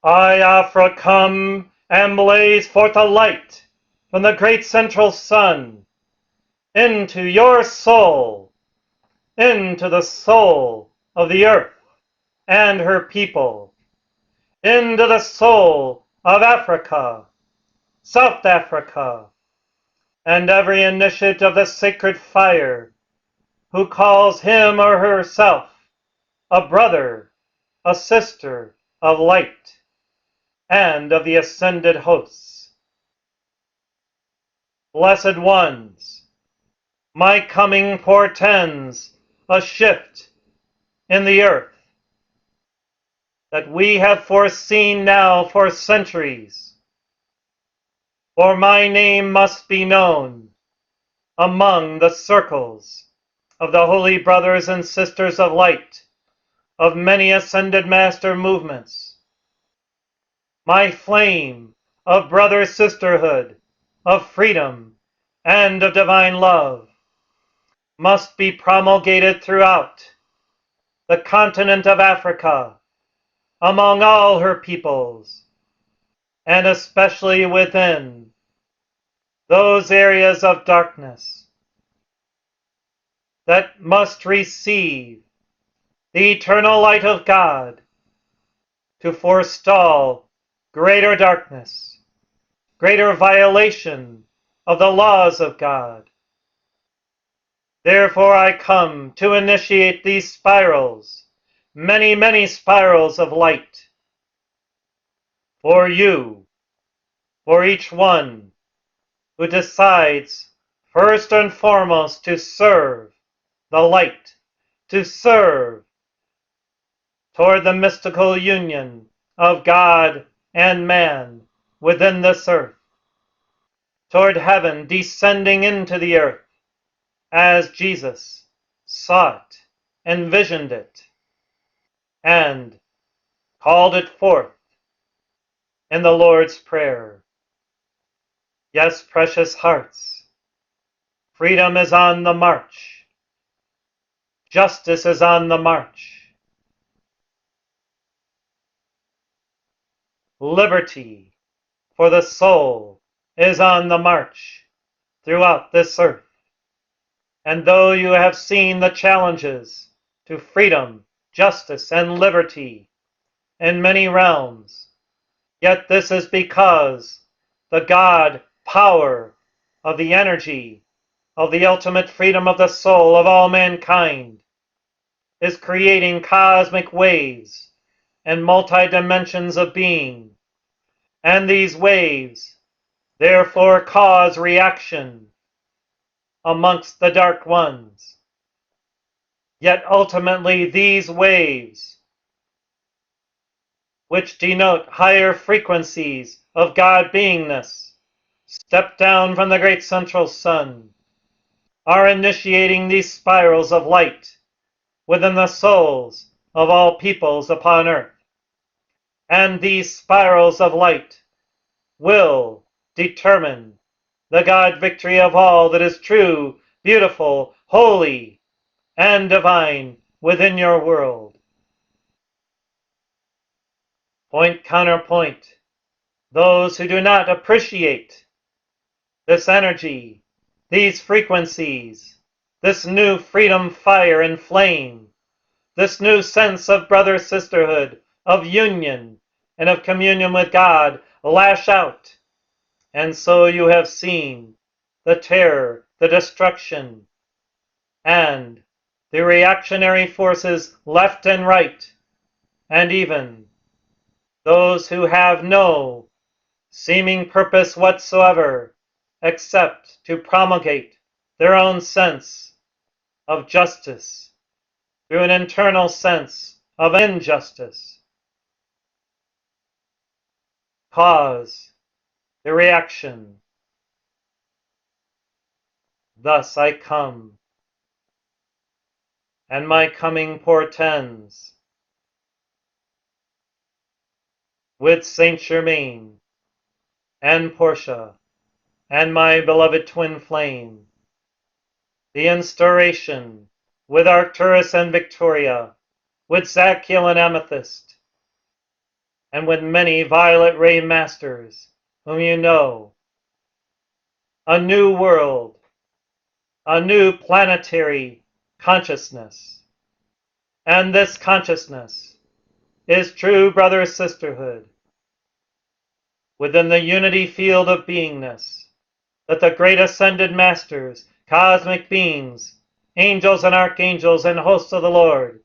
I, Aphra, come and blaze forth a light from the great central sun into your soul, into the soul of the earth and her people, into the soul of Africa, South Africa, and every initiate of the sacred fire who calls him or herself a brother, a sister of light, and of the ascended hosts. Blessed ones, my coming portends a shift in the earth that we have foreseen now for centuries. For my name must be known among the circles of the holy brothers and sisters of light of many ascended master movements. My flame of brother sisterhood, of freedom, and of divine love must be promulgated throughout the continent of Africa, among all her peoples, and especially within those areas of darkness that must receive the eternal light of God to forestall greater darkness, greater violation of the laws of God. Therefore I come to initiate these spirals, many, many spirals of light, for you, for each one who decides first and foremost to serve the light, to serve toward the mystical union of God and man within this earth, toward heaven descending into the earth as Jesus saw it, envisioned it, and called it forth in the Lord's Prayer. Yes, precious hearts, freedom is on the march. Justice is on the march. Liberty for the soul is on the march throughout this earth. And though you have seen the challenges to freedom, justice, and liberty in many realms, yet this is because the God power of the energy of the ultimate freedom of the soul of all mankind is creating cosmic waves and multi-dimensions of being, and these waves therefore cause reaction amongst the dark ones. Yet ultimately these waves, which denote higher frequencies of God beingness, step down from the great central sun, are initiating these spirals of light within the souls of all peoples upon earth. And these spirals of light will determine the God victory of all that is true, beautiful, holy, and divine within your world. Point counterpoint, those who do not appreciate this energy, these frequencies, this new freedom fire and flame, this new sense of brother sisterhood, of union, and of communion with God, lash out. And so you have seen the terror, the destruction, and the reactionary forces left and right, and even those who have no seeming purpose whatsoever except to promulgate their own sense of justice through an internal sense of injustice, cause the reaction. Thus I come, and my coming portends, with Saint Germain and Portia and my beloved twin flame, the instauration with Arcturus and Victoria, with Zachiel and Amethyst, and with many violet ray masters whom you know. A new world, a new planetary consciousness. And this consciousness is true brother sisterhood within the unity field of beingness that the great ascended masters, cosmic beings, angels and archangels and hosts of the Lord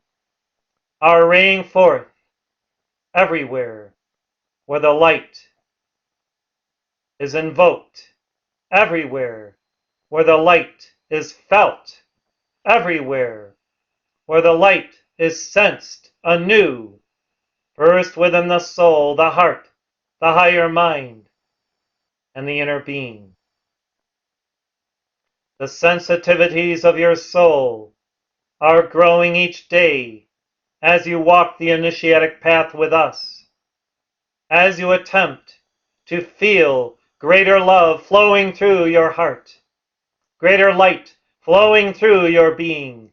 are raying forth everywhere where the light is invoked, everywhere where the light is felt, everywhere where the light is sensed anew, first within the soul, the heart, the higher mind, and the inner being. The sensitivities of your soul are growing each day as you walk the initiatic path with us, as you attempt to feel greater love flowing through your heart, greater light flowing through your being,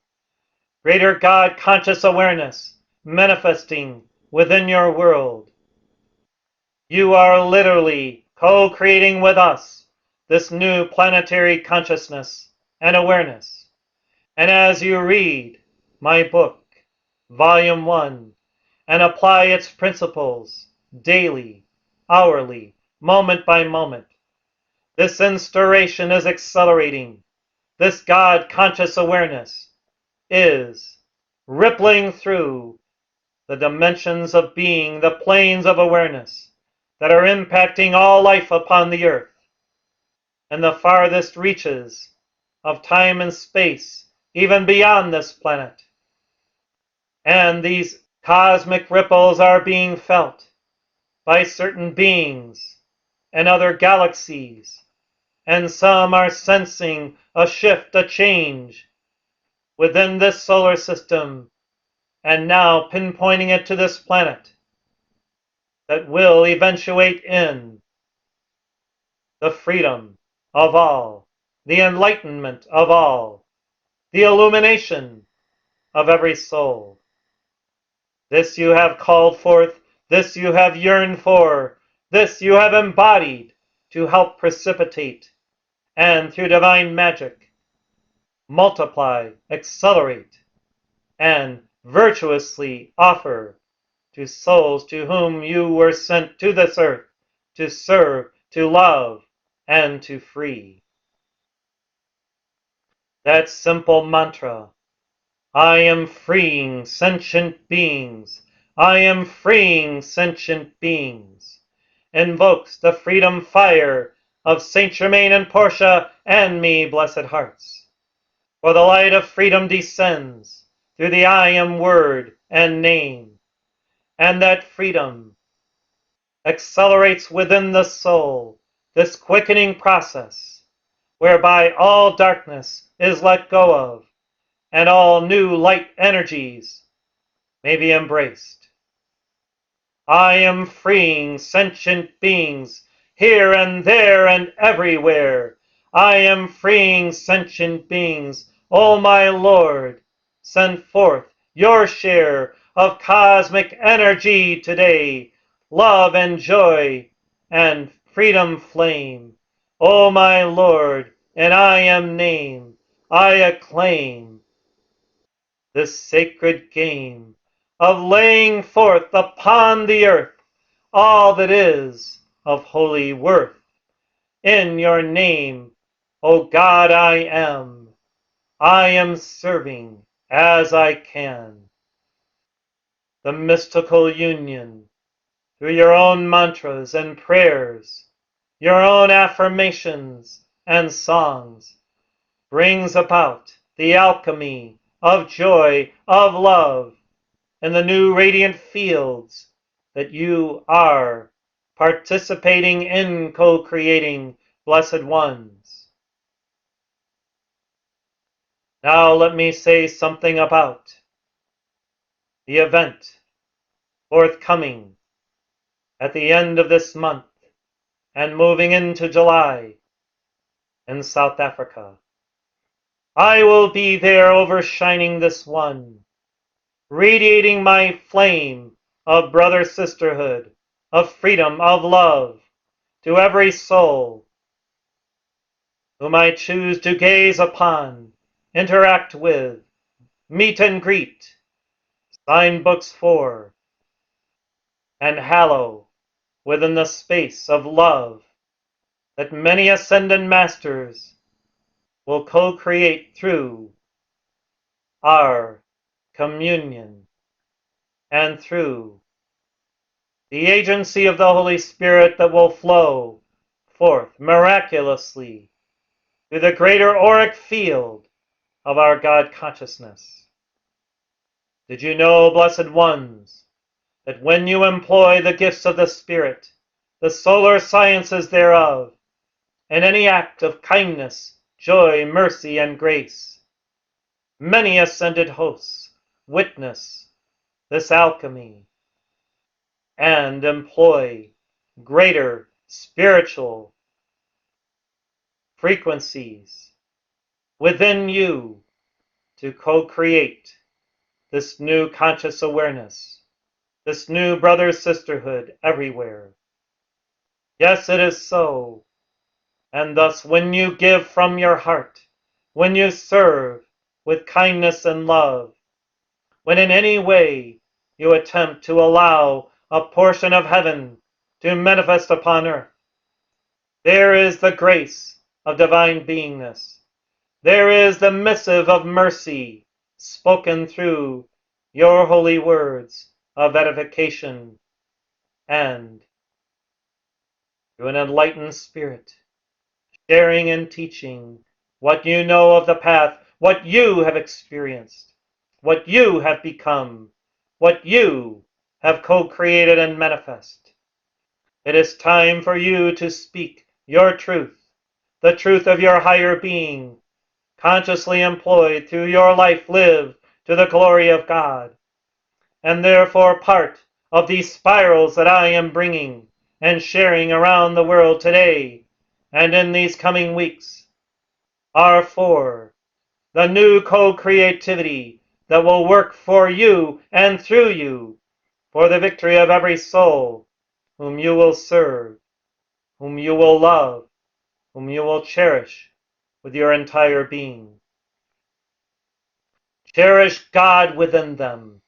greater God conscious awareness manifesting within your world. You are literally co-creating with us this new planetary consciousness and awareness. And as you read my book, Volume 1, and apply its principles daily, hourly, moment by moment, this instauration is accelerating. This God conscious awareness is rippling through the dimensions of being, the planes of awareness that are impacting all life upon the earth, and the farthest reaches of time and space, even beyond this planet. And these cosmic ripples are being felt by certain beings and other galaxies, and some are sensing a shift, a change within this solar system, and now pinpointing it to this planet that will eventuate in the freedom of all, the enlightenment of all, the illumination of every soul. This you have called forth, this you have yearned for, this you have embodied to help precipitate, and through divine magic, multiply, accelerate, and virtuously offer to souls to whom you were sent to this earth to serve, to love, and to free. That simple mantra, I am freeing sentient beings, I am freeing sentient beings, invokes the freedom fire of Saint Germain and Portia and me, blessed hearts. For the light of freedom descends through the I am word and name, and that freedom accelerates within the soul this quickening process whereby all darkness is let go of and all new light energies may be embraced. I am freeing sentient beings here and there and everywhere. I am freeing sentient beings. O my Lord, send forth your share of cosmic energy today, love and joy and freedom flame. O my Lord, and I am named, I acclaim this sacred game of laying forth upon the earth all that is of holy worth. In your name, O God, I am serving as I can. The mystical union, through your own mantras and prayers, your own affirmations and songs, brings about the alchemy of joy, of love, and the new radiant fields that you are participating in co-creating, blessed ones. Now let me say something about the event forthcoming at the end of this month and moving into July in South Africa. I will be there overshining this one, radiating my flame of brother sisterhood of freedom, of love, to every soul whom I choose to gaze upon, interact with, meet and greet, sign books for, and hallow within the space of love that many ascended masters will co-create through our communion and through the agency of the Holy Spirit that will flow forth miraculously through the greater auric field of our God consciousness. Did you know, blessed ones, that when you employ the gifts of the Spirit, the solar sciences thereof, in any act of kindness, joy, mercy, and grace, many ascended hosts witness this alchemy and employ greater spiritual frequencies within you to co-create this new conscious awareness, this new brother-sisterhood everywhere. Yes, it is so. And thus, when you give from your heart, when you serve with kindness and love, when in any way you attempt to allow a portion of heaven to manifest upon earth, there is the grace of divine beingness. There is the missive of mercy spoken through your holy words of edification and through an enlightened spirit, sharing and teaching what you know of the path, what you have experienced, what you have become, what you have co-created and manifest. It is time for you to speak your truth, the truth of your higher being, consciously employed through your life lived to the glory of God, and therefore part of these spirals that I am bringing and sharing around the world today and in these coming weeks are for the new co-creativity that will work for you and through you for the victory of every soul whom you will serve, whom you will love, whom you will cherish with your entire being. Cherish God within them.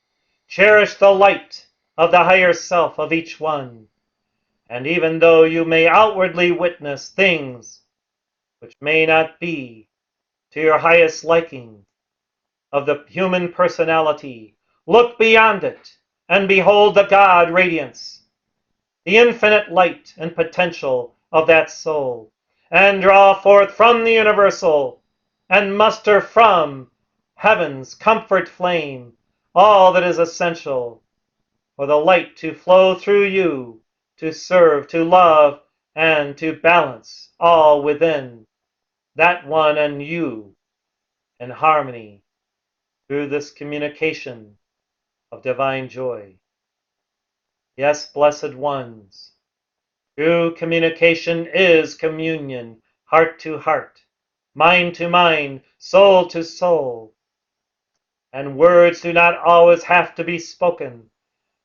Cherish the light of the higher self of each one. And even though you may outwardly witness things which may not be to your highest liking of the human personality, look beyond it and behold the God radiance, the infinite light and potential of that soul, and draw forth from the universal and muster from heaven's comfort flame all that is essential for the light to flow through you, to serve, to love, and to balance all within that one and you in harmony through this communication of divine joy. Yes, blessed ones, true communication is communion, heart to heart, mind to mind, soul to soul. And words do not always have to be spoken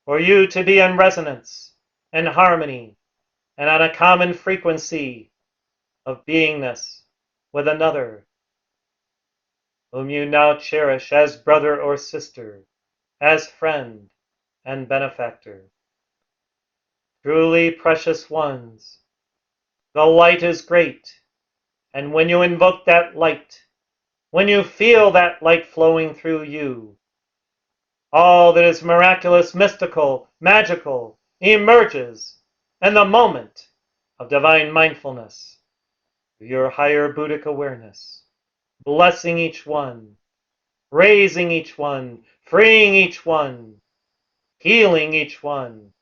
for you to be in resonance, in harmony, and on a common frequency of beingness with another, whom you now cherish as brother or sister, as friend and benefactor. Truly precious ones, the light is great, and when you invoke that light, when you feel that light flowing through you, all that is miraculous, mystical, magical emerges in the moment of divine mindfulness, your higher Buddhic awareness, blessing each one, raising each one, freeing each one, healing each one,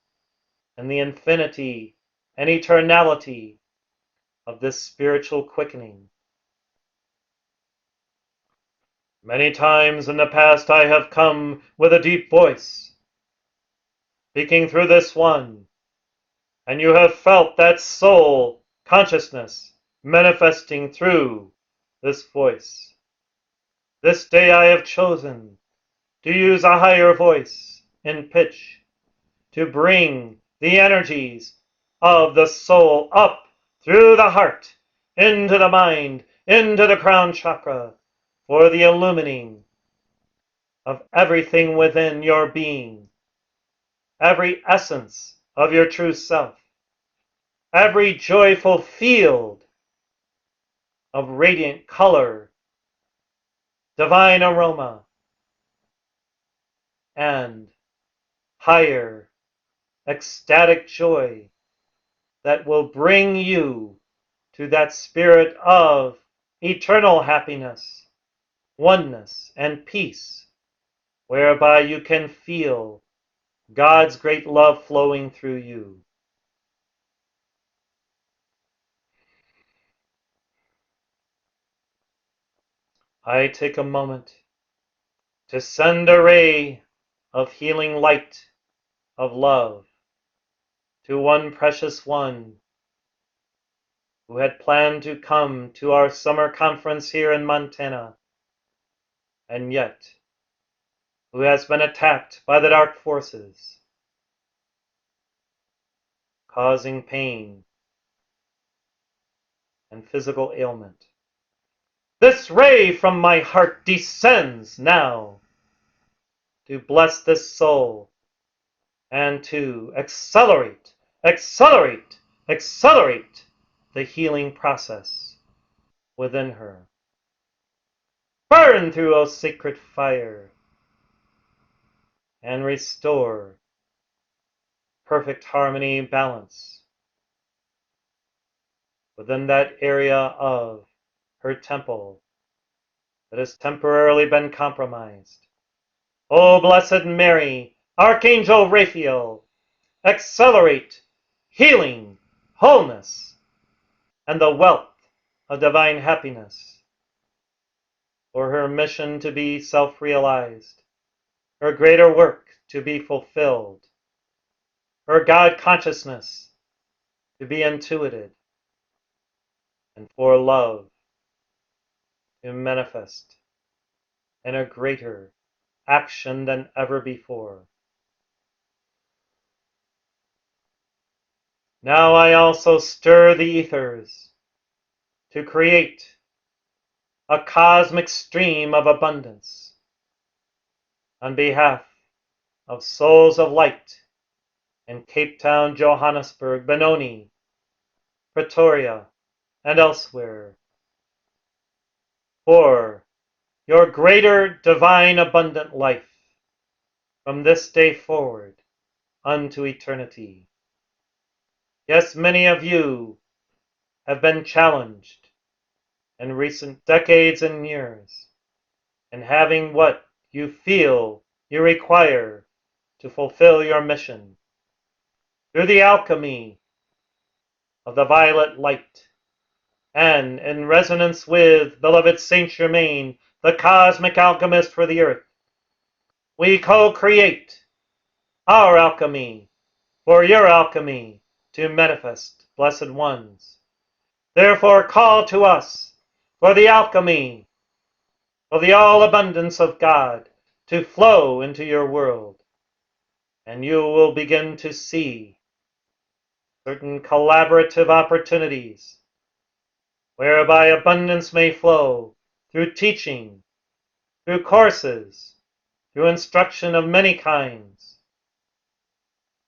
and the infinity and eternality of this spiritual quickening. Many times in the past I have come with a deep voice, speaking through this one, and you have felt that soul consciousness manifesting through this voice. This day I have chosen to use a higher voice in pitch to bring the energies of the soul up through the heart, into the mind, into the crown chakra, for the illumining of everything within your being, every essence of your true self, every joyful field of radiant color, divine aroma, and higher ecstatic joy that will bring you to that spirit of eternal happiness, oneness, and peace, whereby you can feel God's great love flowing through you. I take a moment to send a ray of healing light, of love, to one precious one who had planned to come to our summer conference here in Montana, and yet who has been attacked by the dark forces, causing pain and physical ailment. This ray from my heart descends now to bless this soul and to accelerate the healing process within her. Burn through, O sacred fire, and restore perfect harmony and balance within that area of her temple that has temporarily been compromised. O Blessed Mary, Archangel Raphael, accelerate healing, wholeness, and the wealth of divine happiness for her mission to be self-realized, her greater work to be fulfilled, her God consciousness to be intuited, and for love to manifest in a greater action than ever before. Now I also stir the ethers to create a cosmic stream of abundance on behalf of souls of light in Cape Town, Johannesburg, Benoni, Pretoria, and elsewhere, for your greater divine abundant life from this day forward unto eternity. Yes, many of you have been challenged in recent decades and years in having what you feel you require to fulfill your mission through the alchemy of the violet light, and in resonance with beloved Saint Germain, the cosmic alchemist for the earth, we co-create our alchemy for your alchemy to manifest, blessed ones. Therefore call to us for the alchemy of the all abundance of God to flow into your world, and you will begin to see certain collaborative opportunities whereby abundance may flow through teaching, through courses, through instruction of many kinds.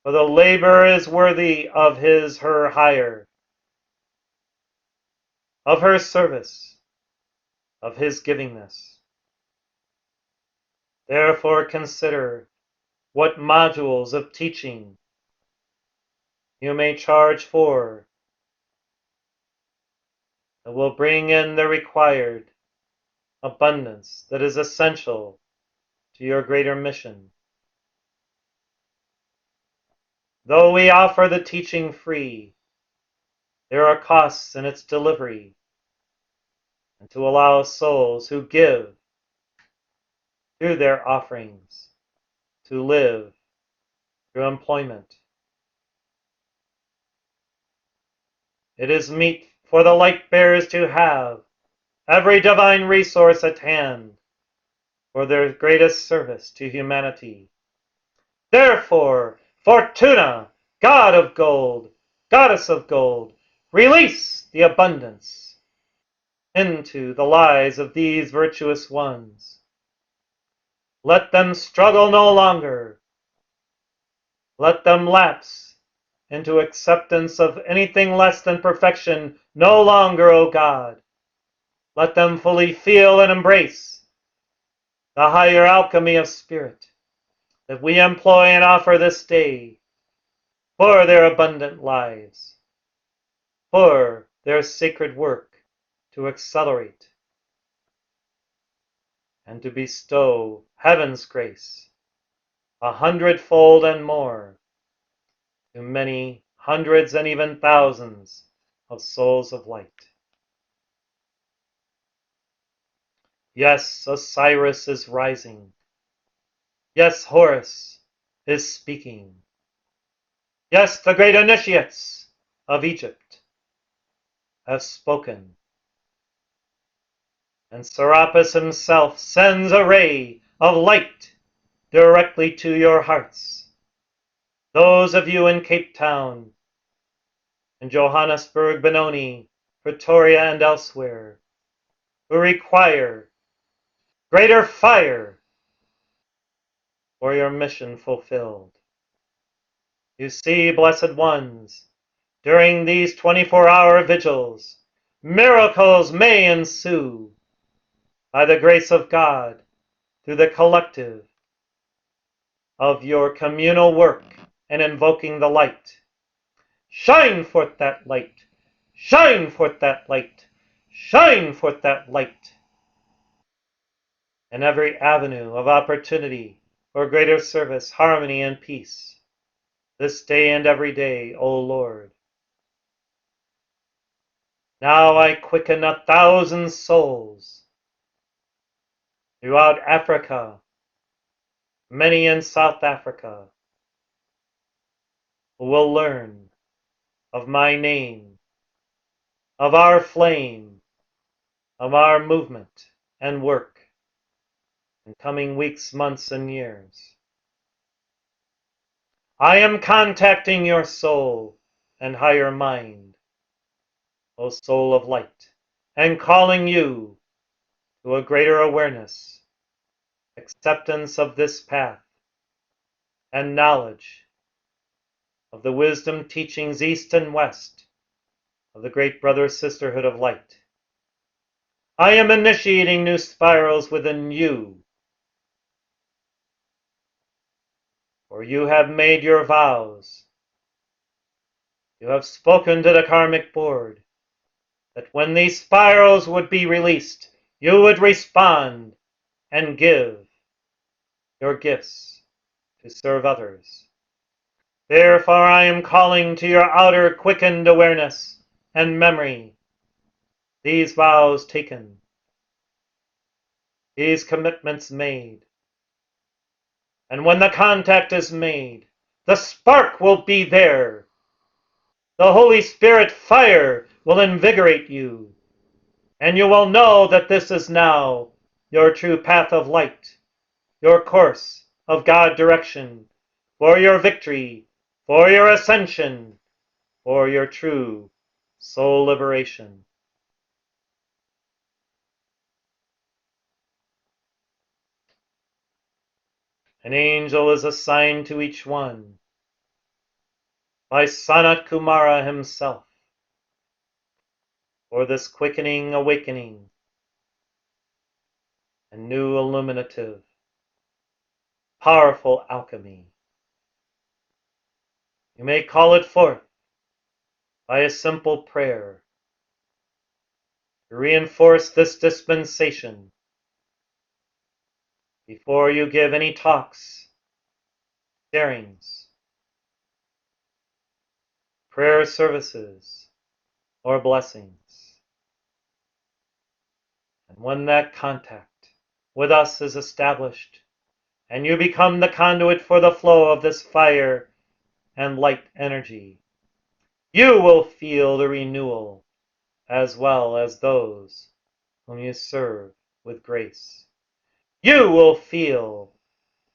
For the laborer is worthy of his, her hire, of her service, of his givingness. Therefore consider what modules of teaching you may charge for that will bring in the required abundance that is essential to your greater mission. Though we offer the teaching free, there are costs in its delivery, and to allow souls who give through their offerings to live through employment. It is meet for the light bearers to have every divine resource at hand for their greatest service to humanity. Therefore, Fortuna God of gold, goddess of gold, release the abundance into the lives of these virtuous ones. Let them struggle no longer. Let them lapse into acceptance of anything less than perfection no longer, O God. Let them fully feel and embrace the higher alchemy of spirit that we employ and offer this day for their abundant lives, for their sacred work to accelerate and to bestow heaven's grace 100-fold and more to many hundreds and even thousands of souls of light. Yes, Osiris is rising. Yes, Horus is speaking. Yes, the great initiates of Egypt have spoken. And Serapis himself sends a ray of light directly to your hearts. Those of you in Cape Town, in Johannesburg, Benoni, Pretoria, and elsewhere, who require greater fire for your mission fulfilled. You see, blessed ones, during these 24-hour vigils, miracles may ensue by the grace of God through the collective of your communal work and invoking the light. Shine forth that light! Shine forth that light! Shine forth that light! In every avenue of opportunity for greater service, harmony, and peace, this day and every day, O Lord. Now I quicken 1,000 souls throughout Africa, many in South Africa, who will learn of my name, of our flame, of our movement and work in coming weeks, months, and years. I am contacting your soul and higher mind, O soul of light, and calling you to a greater awareness, acceptance of this path, and knowledge of the wisdom teachings east and west of the great brother sisterhood of light. I am initiating new spirals within you, for you have made your vows. You have spoken to the karmic board that when these spirals would be released, you would respond and give your gifts to serve others. Therefore, I am calling to your outer quickened awareness and memory these vows taken, these commitments made. And when the contact is made, the spark will be there. The Holy Spirit fire will invigorate you, and you will know that this is now your true path of light, your course of God direction, for your victory, for your ascension, for your true soul liberation. An angel is assigned to each one by Sanat Kumara himself for this quickening awakening and new illuminative, powerful alchemy. You may call it forth by a simple prayer to reinforce this dispensation before you give any talks, sharings, prayer services, or blessings. And when that contact with us is established, and you become the conduit for the flow of this fire and light energy, you will feel the renewal as well as those whom you serve with grace. You will feel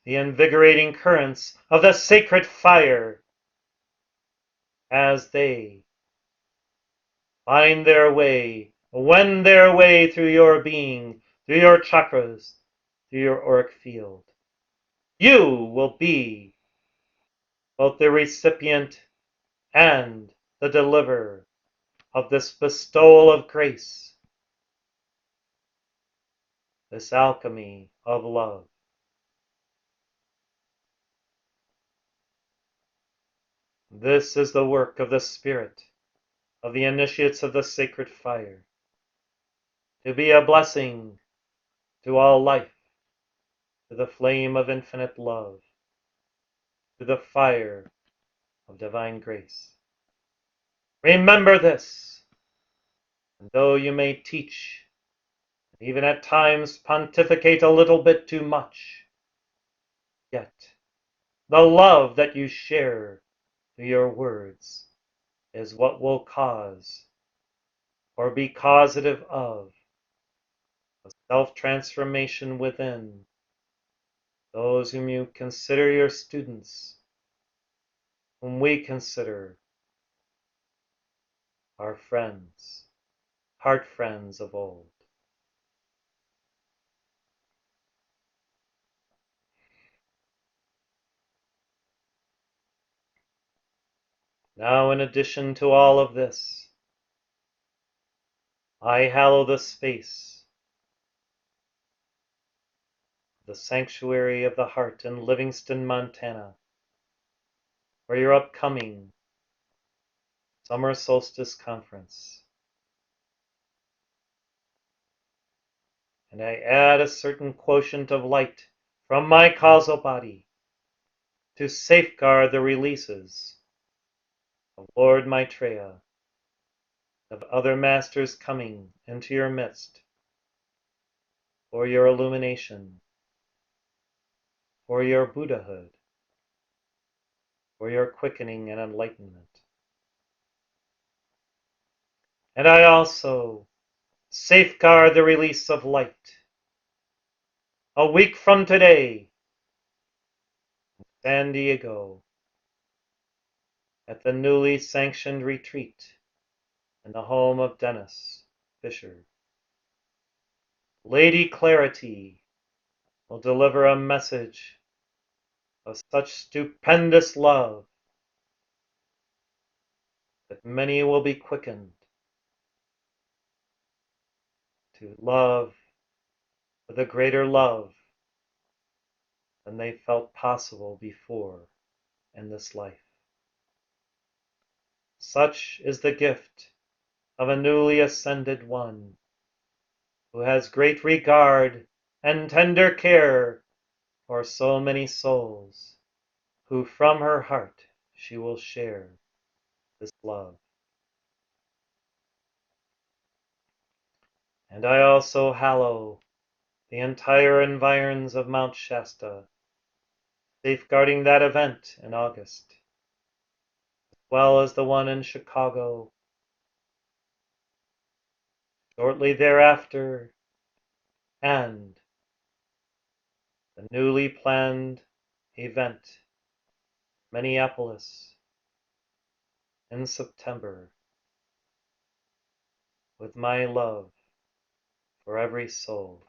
the invigorating currents of the sacred fire as they find their way, wend their way through your being, through your chakras, through your auric field. You will be both the recipient and the deliverer of this bestowal of grace, this alchemy of love. This is the work of the Spirit, of the initiates of the sacred fire, to be a blessing to all life, to the flame of infinite love, to the fire of divine grace. Remember this, and though you may teach, and even at times pontificate a little bit too much, yet the love that you share through your words is what will cause, or be causative of, a self-transformation within those whom you consider your students, whom we consider our friends, heart friends of old. Now, in addition to all of this, I hallow the space, the sanctuary of the heart in Livingston, Montana, for your upcoming summer solstice conference. And I add a certain quotient of light from my causal body to safeguard the releases of Lord Maitreya, of other masters coming into your midst for your illumination, for your Buddhahood, for your quickening and enlightenment. And I also safeguard the release of light. A week from today, San Diego, at the newly sanctioned retreat in the home of Dennis Fisher, Lady Clarity will deliver a message of such stupendous love that many will be quickened to love with a greater love than they felt possible before in this life. Such is the gift of a newly ascended one, who has great regard and tender care for so many souls, who from her heart she will share this love. And I also hallow the entire environs of Mount Shasta, safeguarding that event in August, as well as the one in Chicago shortly thereafter, and the newly planned event, Minneapolis, in September, with my love for every soul.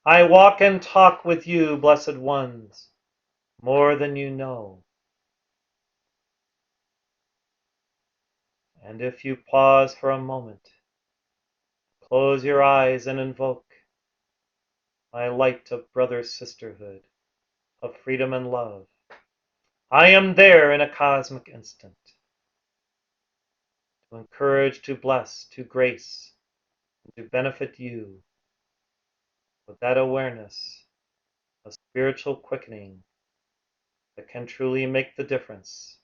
I walk and talk with you, blessed ones, more than you know. And if you pause for a moment, close your eyes and invoke my light of brother sisterhood, of freedom and love. I am there in a cosmic instant, to encourage, to bless, to grace, and to benefit you with that awareness of spiritual quickening that can truly make the difference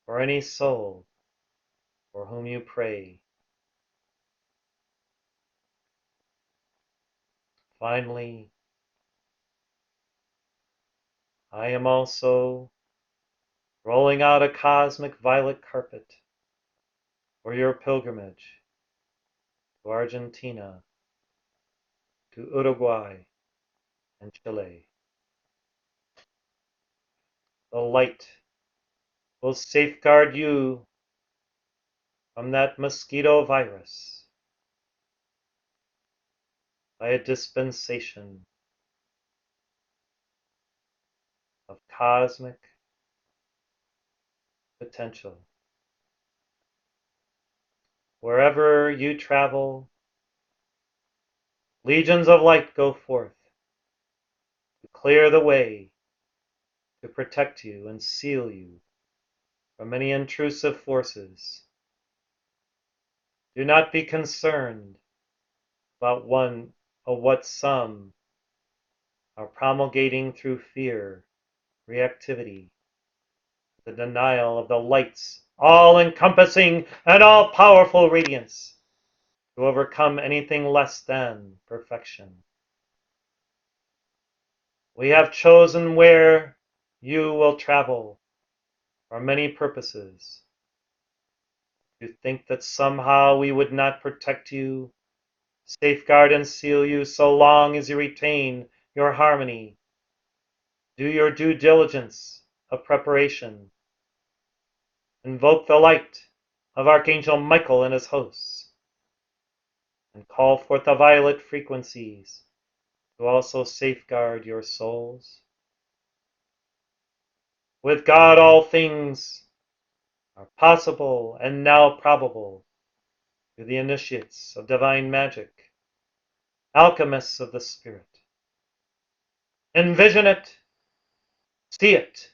for any soul for whom you pray. Finally, I am also rolling out a cosmic violet carpet for your pilgrimage to Argentina, to Uruguay, and Chile. The light will safeguard you from that mosquito virus by a dispensation of cosmic potential. Wherever you travel, legions of light go forth to clear the way, to protect you and seal you from any intrusive forces. Do not be concerned about what some are promulgating through fear, reactivity, the denial of the light's all-encompassing and all-powerful radiance to overcome anything less than perfection. We have chosen where you will travel for many purposes. You think that somehow we would not protect you, safeguard and seal you so long as you retain your harmony. Do your due diligence of preparation. Invoke the light of Archangel Michael and his hosts, and call forth the violet frequencies to also safeguard your souls. With God all things are possible and now probable to the initiates of divine magic, alchemists of the spirit. Envision it, see it,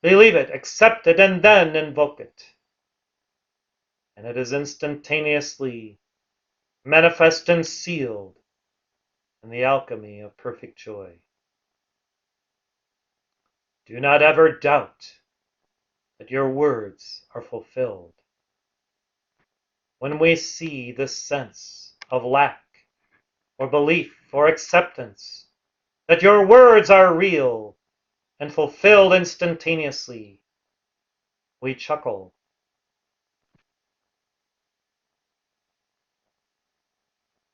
believe it, accept it, and then invoke it. And it is instantaneously manifest and sealed in the alchemy of perfect joy. Do not ever doubt that your words are fulfilled. When we see this sense of lack or belief or acceptance, that your words are real and fulfilled instantaneously, we chuckle.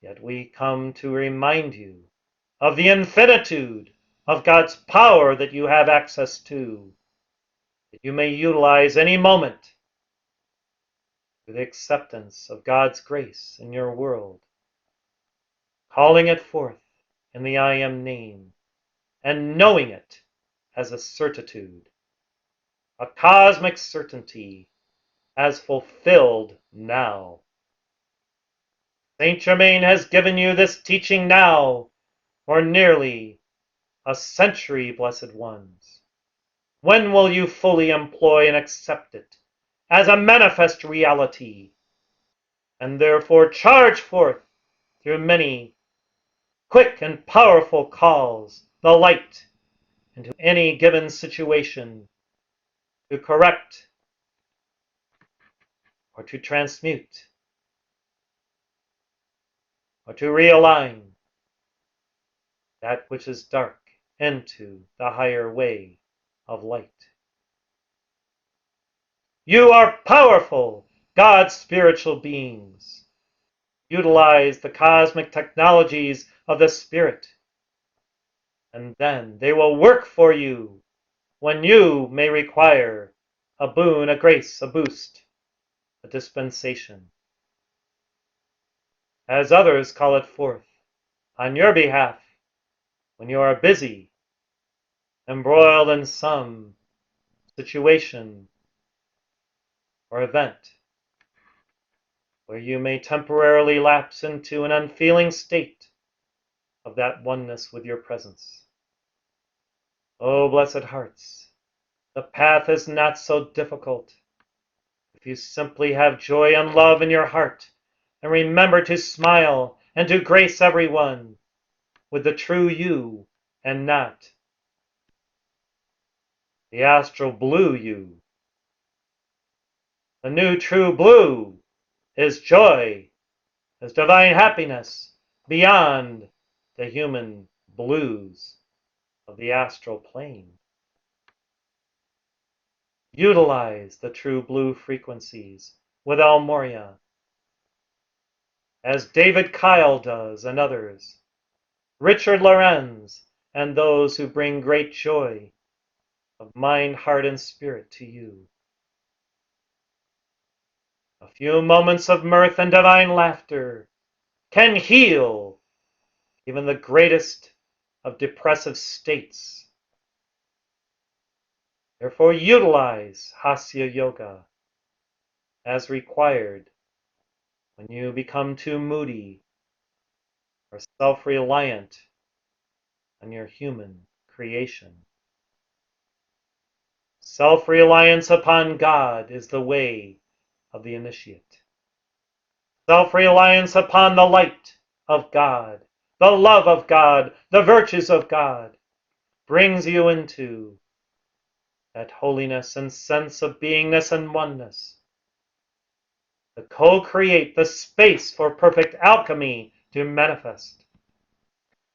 Yet we come to remind you of the infinitude of God's power that you have access to, that you may utilize any moment for the acceptance of God's grace in your world, calling it forth in the I Am name, and knowing it as a certitude, a cosmic certainty as fulfilled now. Saint Germain has given you this teaching now for nearly a century, blessed ones. When will you fully employ and accept it as a manifest reality, and therefore charge forth through many quick and powerful calls the light into any given situation to correct or to transmute or to realign that which is dark into the higher way of light? You are powerful, God's spiritual beings. Utilize the cosmic technologies of the Spirit, and then they will work for you when you may require a boon, a grace, a boost, a dispensation. As others call it forth on your behalf when you are busy, embroiled in some situation or event where you may temporarily lapse into an unfeeling state of that oneness with your presence. Oh, blessed hearts, the path is not so difficult if you simply have joy and love in your heart and remember to smile and to grace everyone with the true you and not the astral blue you. The new true blue is joy, is divine happiness beyond the human blues of the astral plane. Utilize the true blue frequencies with El Morya, as David Kyle does and others, Richard Lorenz, and those who bring great joy of mind, heart, and spirit to you. A few moments of mirth and divine laughter can heal even the greatest of depressive states. Therefore, utilize Hasya Yoga as required when you become too moody or self-reliant on your human creation. Self-reliance upon God is the way of the initiate. Self-reliance upon the light of God, the love of God, the virtues of God, brings you into that holiness and sense of beingness and oneness. To co-create the space for perfect alchemy to manifest.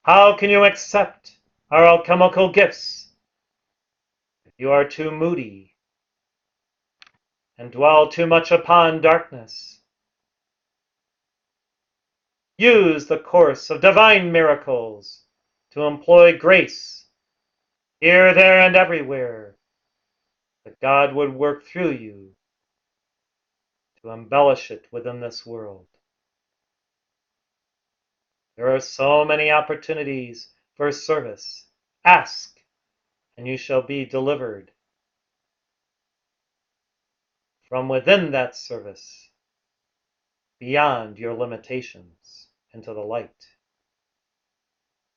How can you accept our alchemical gifts if you are too moody and dwell too much upon darkness? Use the course of divine miracles to employ grace here, there, and everywhere, that God would work through you to embellish it within this world. There are so many opportunities for service. Ask, and you shall be delivered. From within that service, beyond your limitations, into the light.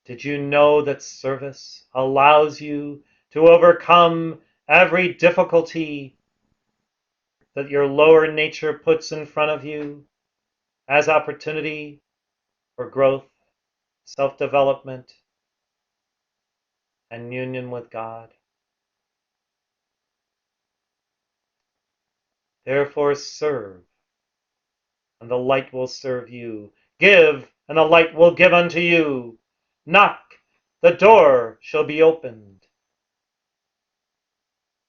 Did you know that service allows you to overcome every difficulty that your lower nature puts in front of you as opportunity for growth, self-development, and union with God? Therefore serve, and the light will serve you. Give, and the light will give unto you. Knock, the door shall be opened.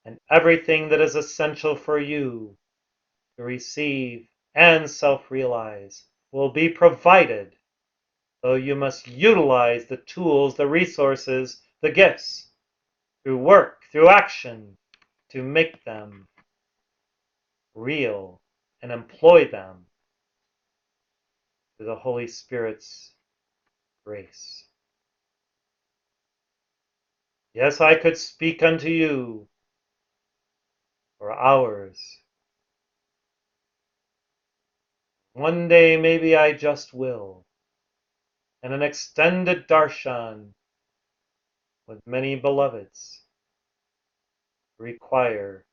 And everything that is essential for you to receive and self-realize will be provided, though you must utilize the tools, the resources, the gifts, through work, through action, to make them real and employ them through the Holy Spirit's grace. Yes, I could speak unto you for hours. One day maybe I just will, and an extended darshan with many beloveds require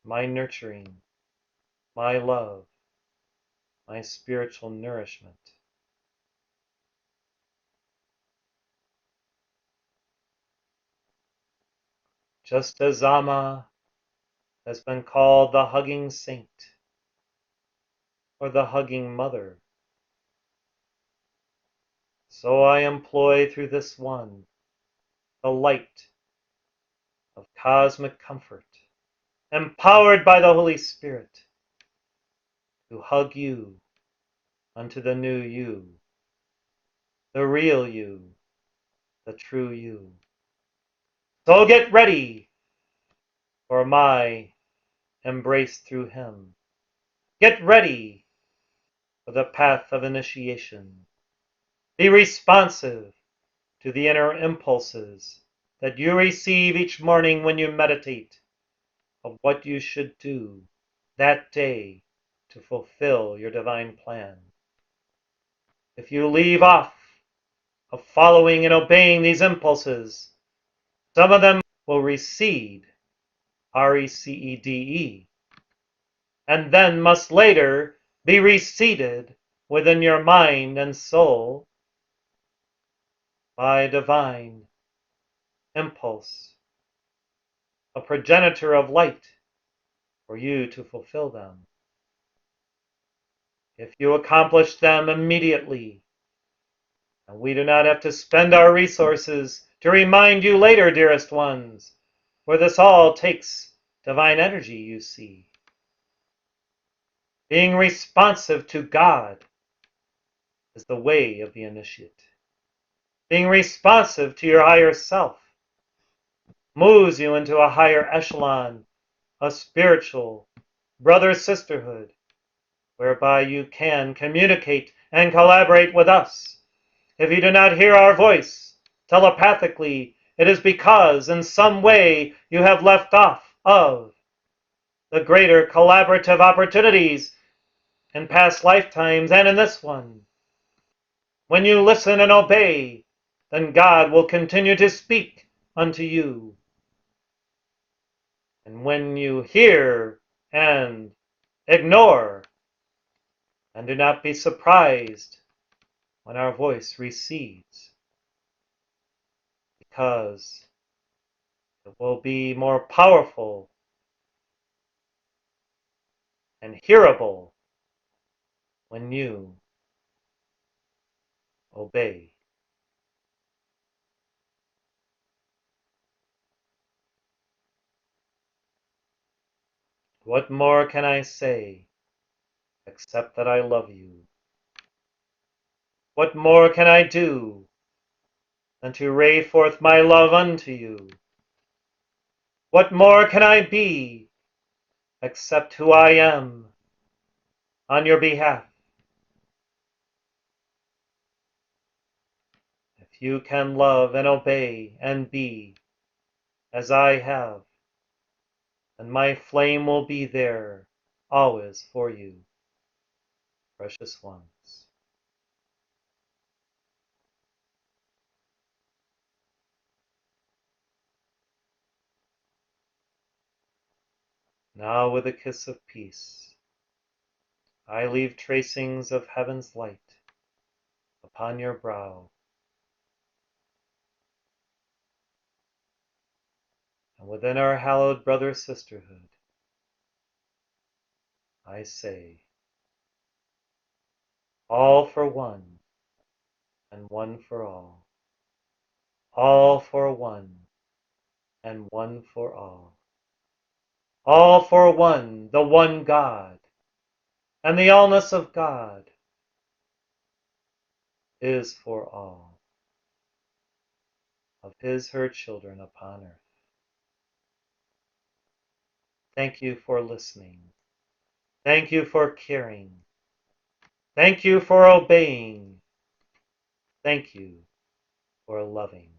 my nurturing, my love, my spiritual nourishment. Just as Amma has been called the hugging saint or the hugging mother, so I employ through this one the light of cosmic comfort, empowered by the Holy Spirit, to hug you unto the new you, the real you, the true you. So get ready for my embrace through him. Get ready for the path of initiation. Be responsive to the inner impulses that you receive each morning when you meditate of what you should do that day to fulfill your divine plan. If you leave off of following and obeying these impulses, some of them will recede, R-E-C-E-D-E, and then must later be reseated within your mind and soul by divine impulse, a progenitor of light for you to fulfill them. If you accomplish them immediately, and we do not have to spend our resources to remind you later, dearest ones, for this all takes divine energy, you see. Being responsive to God is the way of the initiate. Being responsive to your higher self moves you into a higher echelon of spiritual brother-sisterhood whereby you can communicate and collaborate with us. If you do not hear our voice telepathically, it is because in some way you have left off of the greater collaborative opportunities in past lifetimes and in this one. When you listen and obey, then God will continue to speak unto you. And when you hear and ignore, and do not be surprised when our voice recedes, because it will be more powerful and hearable when you obey. What more can I say except that I love you? What more can I do than to ray forth my love unto you? What more can I be except who I am on your behalf? If you can love and obey and be as I have, then my flame will be there always for you, precious ones. Now with a kiss of peace, I leave tracings of heaven's light upon your brow, and within our hallowed brother-sisterhood, I say, all for one, and one for all. All for one, and one for all. All for one, the one God, and the allness of God is for all of his, her children upon earth. Thank you for listening. Thank you for caring. Thank you for obeying. Thank you for loving.